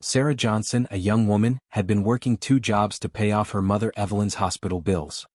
Sarah Johnson, a young woman, had been working 2 jobs to pay off her mother Evelyn's hospital bills.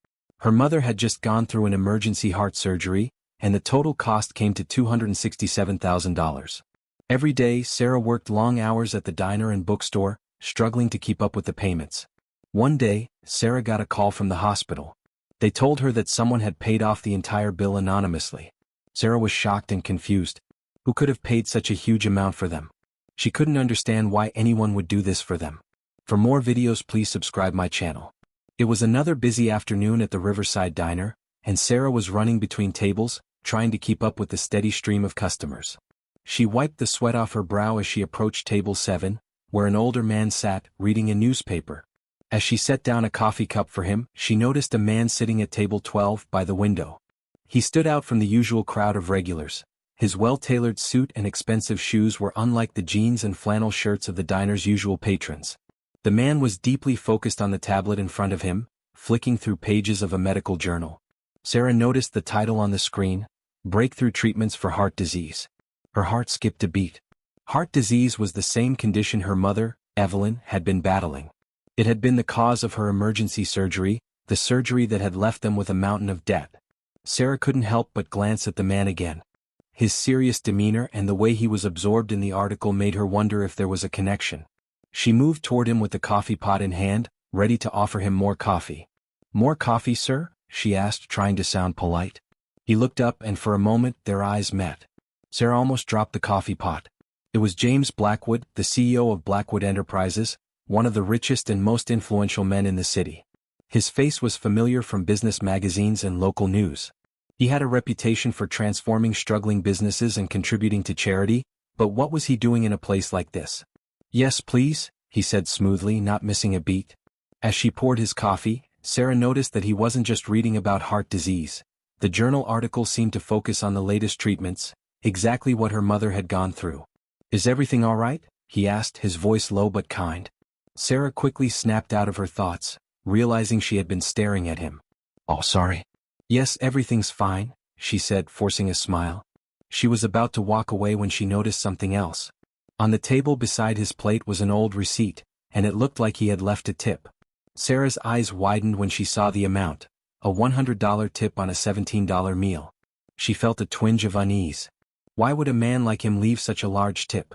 Her mother had just gone through an emergency heart surgery, and the total cost came to $267,000. Every day, Sarah worked long hours at the diner and bookstore, struggling to keep up with the payments. One day, Sarah got a call from the hospital. They told her that someone had paid off the entire bill anonymously. Sarah was shocked and confused. Who could have paid such a huge amount for them? She couldn't understand why anyone would do this for them. For more videos, please subscribe my channel. It was another busy afternoon at the Riverside Diner, and Sarah was running between tables, trying to keep up with the steady stream of customers. She wiped the sweat off her brow as she approached table 7, where an older man sat, reading a newspaper. As she set down a coffee cup for him, she noticed a man sitting at table 12 by the window. He stood out from the usual crowd of regulars. His well-tailored suit and expensive shoes were unlike the jeans and flannel shirts of the diner's usual patrons. The man was deeply focused on the tablet in front of him, flicking through pages of a medical journal. Sarah noticed the title on the screen, Breakthrough Treatments for Heart Disease. Her heart skipped a beat. Heart disease was the same condition her mother, Evelyn, had been battling. It had been the cause of her emergency surgery, the surgery that had left them with a mountain of debt. Sarah couldn't help but glance at the man again. His serious demeanor and the way he was absorbed in the article made her wonder if there was a connection. She moved toward him with the coffee pot in hand, ready to offer him more coffee. "More coffee, sir?" she asked, trying to sound polite. He looked up, and for a moment their eyes met. Sarah almost dropped the coffee pot. It was James Blackwood, the CEO of Blackwood Enterprises, one of the richest and most influential men in the city. His face was familiar from business magazines and local news. He had a reputation for transforming struggling businesses and contributing to charity, but what was he doing in a place like this? "Yes, please," he said smoothly, not missing a beat. As she poured his coffee, Sarah noticed that he wasn't just reading about heart disease. The journal article seemed to focus on the latest treatments, exactly what her mother had gone through. "Is everything all right?" he asked, his voice low but kind. Sarah quickly snapped out of her thoughts, realizing she had been staring at him. "Oh, sorry." "Yes, everything's fine," she said, forcing a smile. She was about to walk away when she noticed something else. On the table beside his plate was an old receipt, and it looked like he had left a tip. Sarah's eyes widened when she saw the amount, a $100 tip on a $17 meal. She felt a twinge of unease. Why would a man like him leave such a large tip?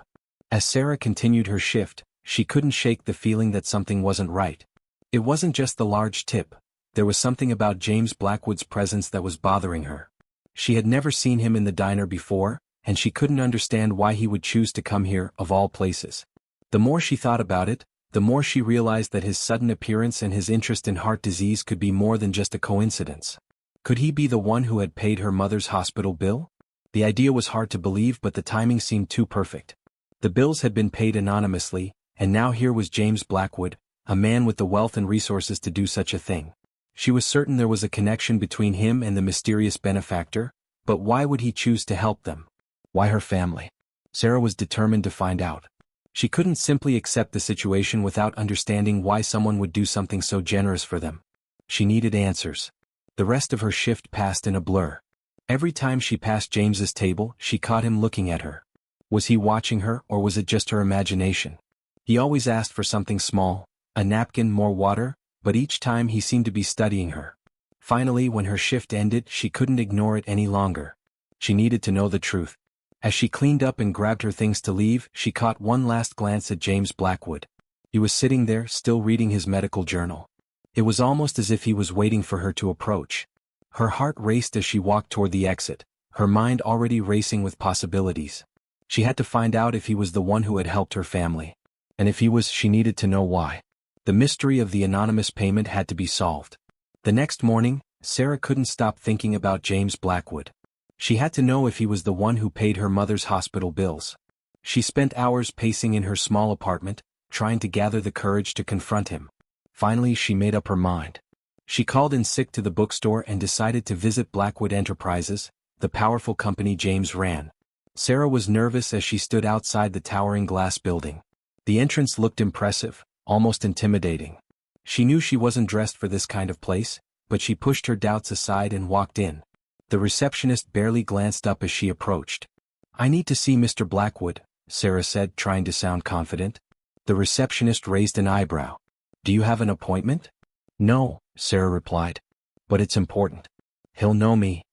As Sarah continued her shift, she couldn't shake the feeling that something wasn't right. It wasn't just the large tip. There was something about James Blackwood's presence that was bothering her. She had never seen him in the diner before, and she couldn't understand why he would choose to come here, of all places. The more she thought about it, the more she realized that his sudden appearance and his interest in heart disease could be more than just a coincidence. Could he be the one who had paid her mother's hospital bill? The idea was hard to believe, but the timing seemed too perfect. The bills had been paid anonymously, and now here was James Blackwood, a man with the wealth and resources to do such a thing. She was certain there was a connection between him and the mysterious benefactor, but why would he choose to help them? Why her family? Sarah was determined to find out. She couldn't simply accept the situation without understanding why someone would do something so generous for them. She needed answers. The rest of her shift passed in a blur. Every time she passed James's table, she caught him looking at her. Was he watching her, or was it just her imagination? He always asked for something small, a napkin, more water, but each time he seemed to be studying her. Finally, when her shift ended, she couldn't ignore it any longer. She needed to know the truth. As she cleaned up and grabbed her things to leave, she caught one last glance at James Blackwood. He was sitting there, still reading his medical journal. It was almost as if he was waiting for her to approach. Her heart raced as she walked toward the exit, her mind already racing with possibilities. She had to find out if he was the one who had helped her family. And if he was, she needed to know why. The mystery of the anonymous payment had to be solved. The next morning, Sarah couldn't stop thinking about James Blackwood. She had to know if he was the one who paid her mother's hospital bills. She spent hours pacing in her small apartment, trying to gather the courage to confront him. Finally, she made up her mind. She called in sick to the bookstore and decided to visit Blackwood Enterprises, the powerful company James ran. Sarah was nervous as she stood outside the towering glass building. The entrance looked impressive, almost intimidating. She knew she wasn't dressed for this kind of place, but she pushed her doubts aside and walked in. The receptionist barely glanced up as she approached. "I need to see Mr. Blackwood," Sarah said, trying to sound confident. The receptionist raised an eyebrow. Do you have an appointment? No, Sarah replied. But it's important. He'll know me.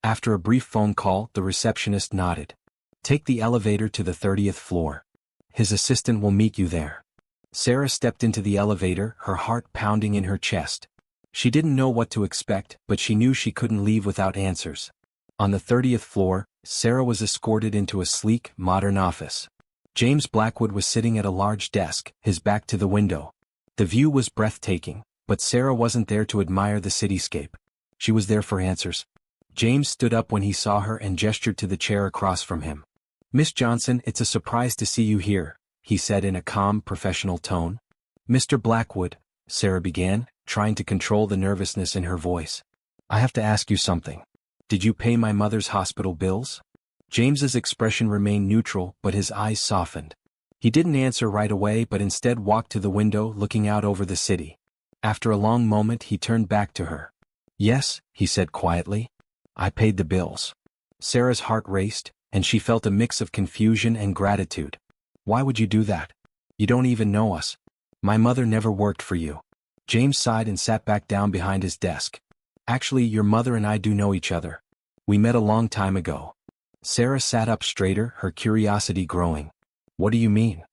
After a brief phone call, the receptionist nodded. Take the elevator to the 30th floor. His assistant will meet you there. Sarah stepped into the elevator, her heart pounding in her chest. She didn't know what to expect, but she knew she couldn't leave without answers. On the 30th floor, Sarah was escorted into a sleek, modern office. James Blackwood was sitting at a large desk, his back to the window. The view was breathtaking, but Sarah wasn't there to admire the cityscape. She was there for answers. James stood up when he saw her and gestured to the chair across from him. Miss Johnson, it's a surprise to see you here, he said in a calm, professional tone. Mr. Blackwood, Sarah began, trying to control the nervousness in her voice. I have to ask you something. Did you pay my mother's hospital bills? James's expression remained neutral, but his eyes softened. He didn't answer right away but instead walked to the window looking out over the city. After a long moment he turned back to her. Yes, he said quietly. I paid the bills. Sarah's heart raced, and she felt a mix of confusion and gratitude. Why would you do that? You don't even know us. My mother never worked for you. James sighed and sat back down behind his desk. Actually, your mother and I do know each other. We met a long time ago. Sarah sat up straighter, her curiosity growing. What do you mean?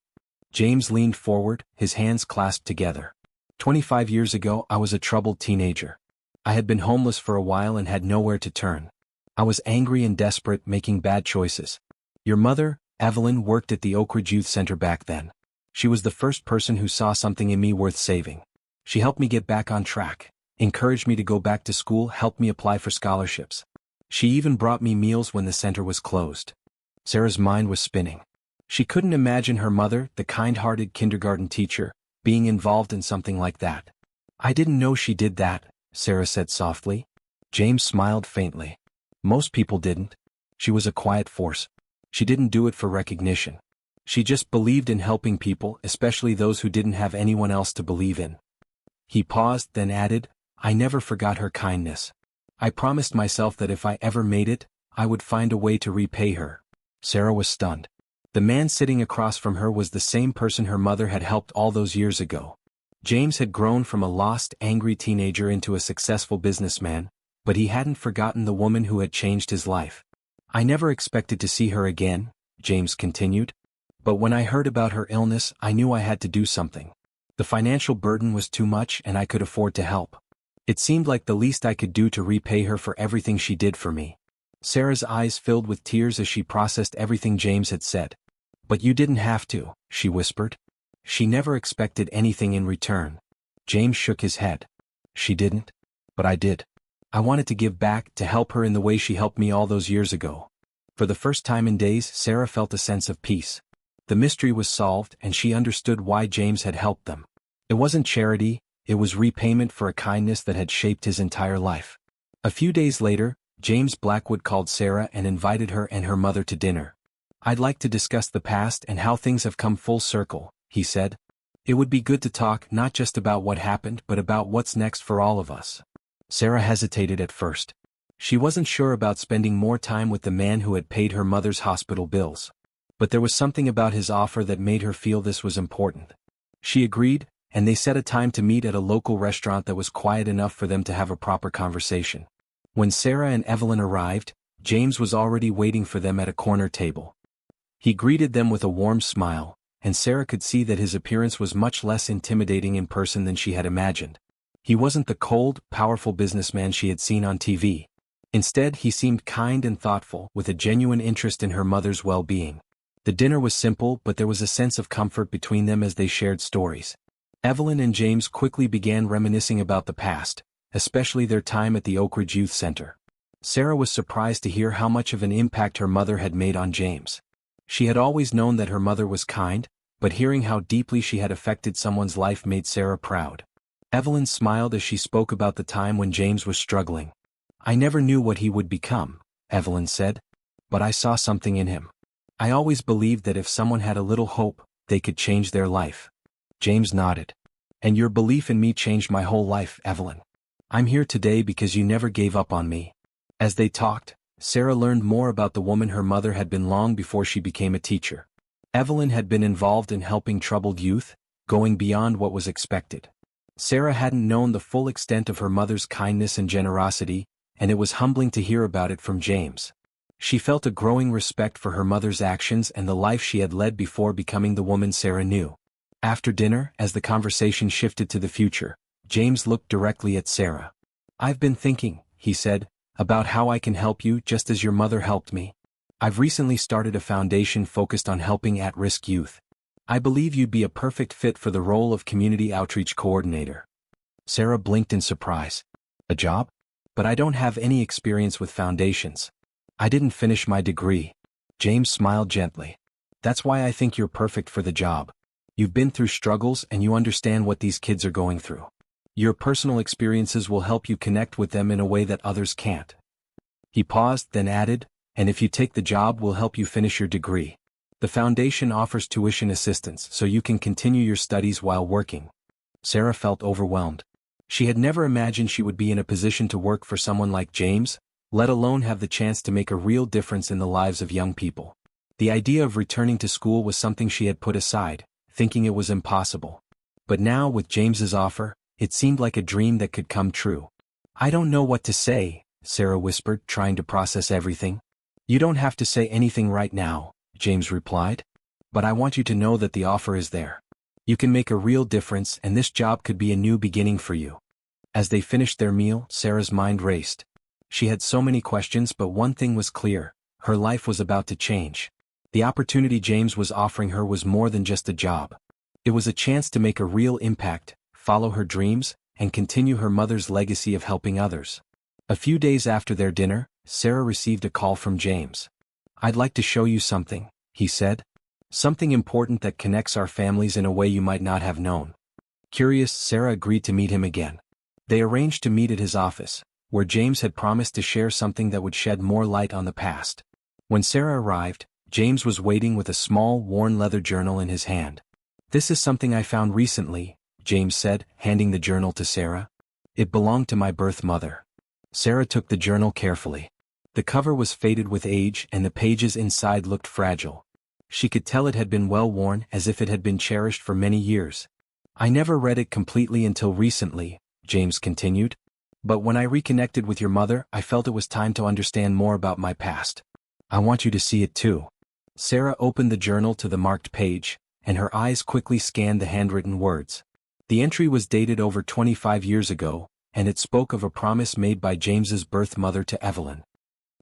James leaned forward, his hands clasped together. 25 years ago, I was a troubled teenager. I had been homeless for a while and had nowhere to turn. I was angry and desperate, making bad choices. Your mother, Evelyn, worked at the Oak Ridge Youth Center back then. She was the first person who saw something in me worth saving. She helped me get back on track, encouraged me to go back to school, helped me apply for scholarships. She even brought me meals when the center was closed. Sarah's mind was spinning. She couldn't imagine her mother, the kind-hearted kindergarten teacher, being involved in something like that. I didn't know she did that, Sarah said softly. James smiled faintly. Most people didn't. She was a quiet force. She didn't do it for recognition. She just believed in helping people, especially those who didn't have anyone else to believe in. He paused, then added, I never forgot her kindness. I promised myself that if I ever made it, I would find a way to repay her. Sarah was stunned. The man sitting across from her was the same person her mother had helped all those years ago. James had grown from a lost, angry teenager into a successful businessman, but he hadn't forgotten the woman who had changed his life. I never expected to see her again, James continued. But when I heard about her illness, I knew I had to do something. The financial burden was too much and I could afford to help. It seemed like the least I could do to repay her for everything she did for me. Sarah's eyes filled with tears as she processed everything James had said. But you didn't have to, she whispered. She never expected anything in return. James shook his head. She didn't. But I did. I wanted to give back, to help her in the way she helped me all those years ago. For the first time in days, Sarah felt a sense of peace. The mystery was solved and she understood why James had helped them. It wasn't charity, it was repayment for a kindness that had shaped his entire life. A few days later, James Blackwood called Sarah and invited her and her mother to dinner. I'd like to discuss the past and how things have come full circle, he said. It would be good to talk not just about what happened but about what's next for all of us. Sarah hesitated at first. She wasn't sure about spending more time with the man who had paid her mother's hospital bills. But there was something about his offer that made her feel this was important. She agreed, and they set a time to meet at a local restaurant that was quiet enough for them to have a proper conversation. When Sarah and Evelyn arrived, James was already waiting for them at a corner table. He greeted them with a warm smile, and Sarah could see that his appearance was much less intimidating in person than she had imagined. He wasn't the cold, powerful businessman she had seen on TV. Instead, he seemed kind and thoughtful, with a genuine interest in her mother's well-being. The dinner was simple, but there was a sense of comfort between them as they shared stories. Evelyn and James quickly began reminiscing about the past, especially their time at the Oak Ridge Youth Center. Sarah was surprised to hear how much of an impact her mother had made on James. She had always known that her mother was kind, but hearing how deeply she had affected someone's life made Sarah proud. Evelyn smiled as she spoke about the time when James was struggling. I never knew what he would become, Evelyn said. But I saw something in him. I always believed that if someone had a little hope, they could change their life. James nodded. And your belief in me changed my whole life, Evelyn. I'm here today because you never gave up on me. As they talked, Sarah learned more about the woman her mother had been long before she became a teacher. Evelyn had been involved in helping troubled youth, going beyond what was expected. Sarah hadn't known the full extent of her mother's kindness and generosity, and it was humbling to hear about it from James. She felt a growing respect for her mother's actions and the life she had led before becoming the woman Sarah knew. After dinner, as the conversation shifted to the future, James looked directly at Sarah. "I've been thinking," he said, "about how I can help you just as your mother helped me. I've recently started a foundation focused on helping at-risk youth. I believe you'd be a perfect fit for the role of community outreach coordinator." Sarah blinked in surprise. "A job? But I don't have any experience with foundations. I didn't finish my degree." James smiled gently. "That's why I think you're perfect for the job. You've been through struggles and you understand what these kids are going through. Your personal experiences will help you connect with them in a way that others can't." He paused, then added, "And if you take the job, we'll help you finish your degree. The foundation offers tuition assistance so you can continue your studies while working." Sarah felt overwhelmed. She had never imagined she would be in a position to work for someone like James, let alone have the chance to make a real difference in the lives of young people. The idea of returning to school was something she had put aside, thinking it was impossible. But now, with James's offer, it seemed like a dream that could come true. "I don't know what to say," Sarah whispered, trying to process everything. "You don't have to say anything right now," James replied. "But I want you to know that the offer is there. You can make a real difference and this job could be a new beginning for you." As they finished their meal, Sarah's mind raced. She had so many questions, but one thing was clear: her life was about to change. The opportunity James was offering her was more than just a job. It was a chance to make a real impact, follow her dreams, and continue her mother's legacy of helping others. A few days after their dinner, Sarah received a call from James. "I'd like to show you something," he said. "Something important that connects our families in a way you might not have known." Curious, Sarah agreed to meet him again. They arranged to meet at his office, where James had promised to share something that would shed more light on the past. When Sarah arrived, James was waiting with a small, worn leather journal in his hand. "This is something I found recently," James said, handing the journal to Sarah. "It belonged to my birth mother." Sarah took the journal carefully. The cover was faded with age and the pages inside looked fragile. She could tell it had been well worn, as if it had been cherished for many years. "I never read it completely until recently," James continued. "But when I reconnected with your mother, I felt it was time to understand more about my past. I want you to see it too." Sarah opened the journal to the marked page, and her eyes quickly scanned the handwritten words. The entry was dated over 25 years ago, and it spoke of a promise made by James's birth mother to Evelyn.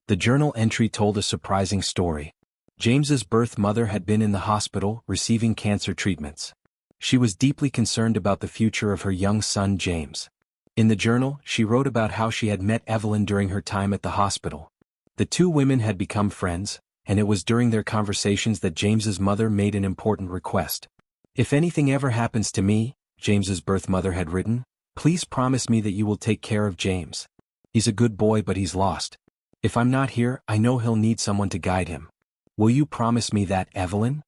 The journal entry told a surprising story. James's birth mother had been in the hospital, receiving cancer treatments. She was deeply concerned about the future of her young son James. In the journal, she wrote about how she had met Evelyn during her time at the hospital. The two women had become friends, and it was during their conversations that James's mother made an important request. "If anything ever happens to me," James's birth mother had written, "please promise me that you will take care of James. He's a good boy, but he's lost. If I'm not here, I know he'll need someone to guide him. Will you promise me that, Evelyn?"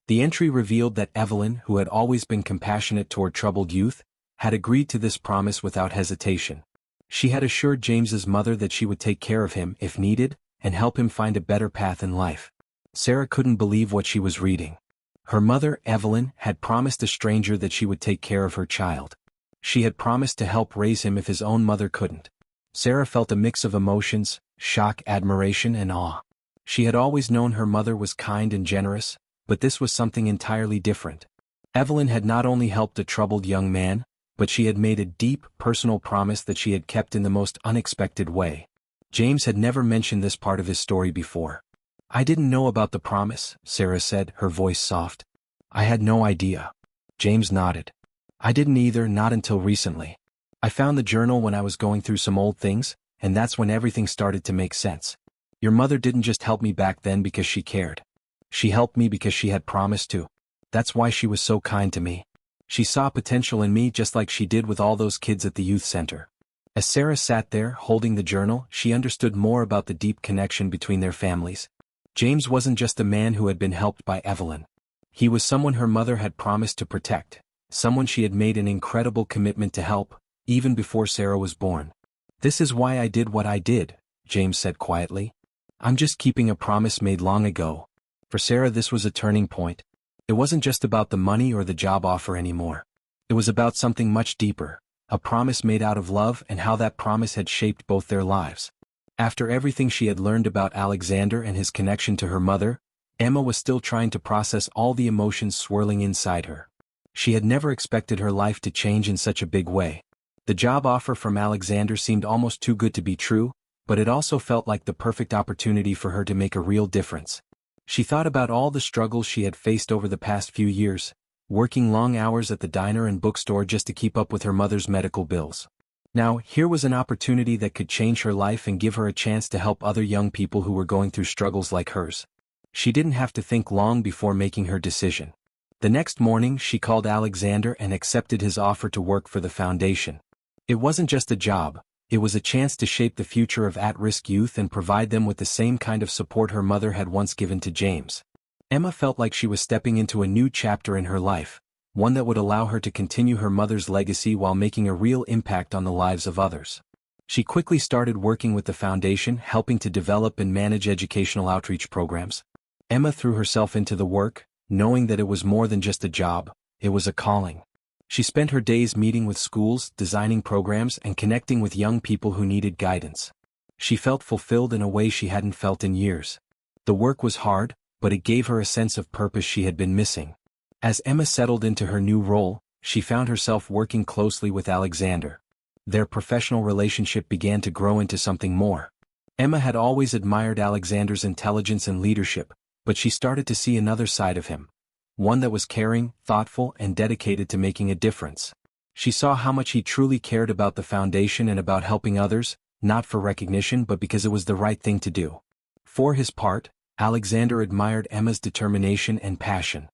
The entry revealed that Evelyn, who had always been compassionate toward troubled youth, had agreed to this promise without hesitation. She had assured James's mother that she would take care of him if needed, and help him find a better path in life. Sarah couldn't believe what she was reading. Her mother, Evelyn, had promised a stranger that she would take care of her child. She had promised to help raise him if his own mother couldn't. Sarah felt a mix of emotions: shock, admiration, and awe. She had always known her mother was kind and generous, but this was something entirely different. Evelyn had not only helped a troubled young man, but she had made a deep, personal promise that she had kept in the most unexpected way. James had never mentioned this part of his story before. "I didn't know about the promise," Sarah said, her voice soft. "I had no idea." James nodded. "I didn't either, not until recently. I found the journal when I was going through some old things, and that's when everything started to make sense. Your mother didn't just help me back then because she cared. She helped me because she had promised to. That's why she was so kind to me. She saw potential in me just like she did with all those kids at the youth center." As Sarah sat there, holding the journal, she understood more about the deep connection between their families. James wasn't just a man who had been helped by Evelyn. He was someone her mother had promised to protect, someone she had made an incredible commitment to help, even before Sarah was born. "This is why I did what I did," James said quietly. "I'm just keeping a promise made long ago." For Sarah, this was a turning point. It wasn't just about the money or the job offer anymore. It was about something much deeper, a promise made out of love and how that promise had shaped both their lives. After everything she had learned about Alexander and his connection to her mother, Emma was still trying to process all the emotions swirling inside her. She had never expected her life to change in such a big way. The job offer from Alexander seemed almost too good to be true, but it also felt like the perfect opportunity for her to make a real difference. She thought about all the struggles she had faced over the past few years, working long hours at the diner and bookstore just to keep up with her mother's medical bills. Now, here was an opportunity that could change her life and give her a chance to help other young people who were going through struggles like hers. She didn't have to think long before making her decision. The next morning, she called Alexander and accepted his offer to work for the foundation. It wasn't just a job. It was a chance to shape the future of at-risk youth and provide them with the same kind of support her mother had once given to James. Emma felt like she was stepping into a new chapter in her life, one that would allow her to continue her mother's legacy while making a real impact on the lives of others. She quickly started working with the foundation, helping to develop and manage educational outreach programs. Emma threw herself into the work, knowing that it was more than just a job, it was a calling. She spent her days meeting with schools, designing programs, and connecting with young people who needed guidance. She felt fulfilled in a way she hadn't felt in years. The work was hard, but it gave her a sense of purpose she had been missing. As Emma settled into her new role, she found herself working closely with Alexander. Their professional relationship began to grow into something more. Emma had always admired Alexander's intelligence and leadership, but she started to see another side of him. One that was caring, thoughtful, and dedicated to making a difference. She saw how much he truly cared about the foundation and about helping others, not for recognition but because it was the right thing to do. For his part, Alexander admired Emma's determination and passion.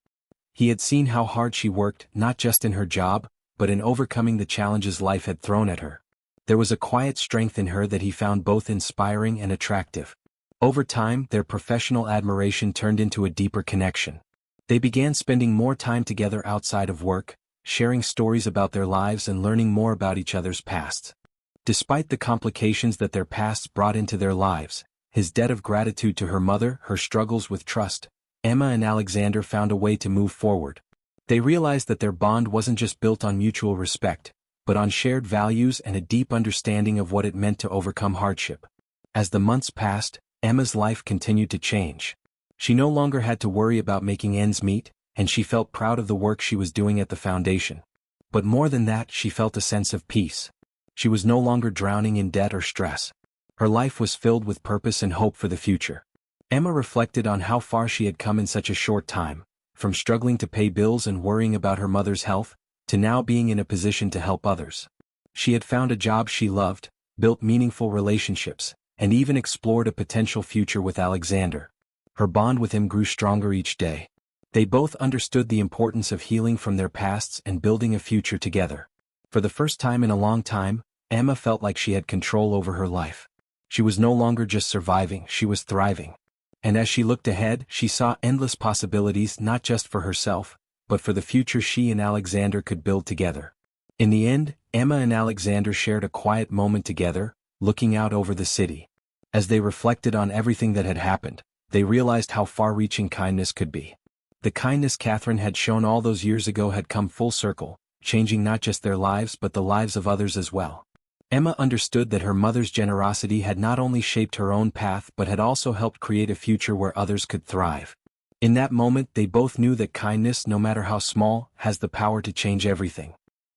He had seen how hard she worked, not just in her job, but in overcoming the challenges life had thrown at her. There was a quiet strength in her that he found both inspiring and attractive. Over time, their professional admiration turned into a deeper connection. They began spending more time together outside of work, sharing stories about their lives and learning more about each other's pasts. Despite the complications that their pasts brought into their lives, his debt of gratitude to her mother, her struggles with trust, Emma and Alexander found a way to move forward. They realized that their bond wasn't just built on mutual respect, but on shared values and a deep understanding of what it meant to overcome hardship. As the months passed, Emma's life continued to change. She no longer had to worry about making ends meet, and she felt proud of the work she was doing at the foundation. But more than that, she felt a sense of peace. She was no longer drowning in debt or stress. Her life was filled with purpose and hope for the future. Emma reflected on how far she had come in such a short time, from struggling to pay bills and worrying about her mother's health, to now being in a position to help others. She had found a job she loved, built meaningful relationships, and even explored a potential future with Alexander. Her bond with him grew stronger each day. They both understood the importance of healing from their pasts and building a future together. For the first time in a long time, Emma felt like she had control over her life. She was no longer just surviving, she was thriving. And as she looked ahead, she saw endless possibilities not just for herself, but for the future she and Alexander could build together. In the end, Emma and Alexander shared a quiet moment together, looking out over the city. As they reflected on everything that had happened, they realized how far-reaching kindness could be. The kindness Catherine had shown all those years ago had come full circle, changing not just their lives but the lives of others as well. Emma understood that her mother's generosity had not only shaped her own path but had also helped create a future where others could thrive. In that moment they both knew that kindness, no matter how small, has the power to change everything.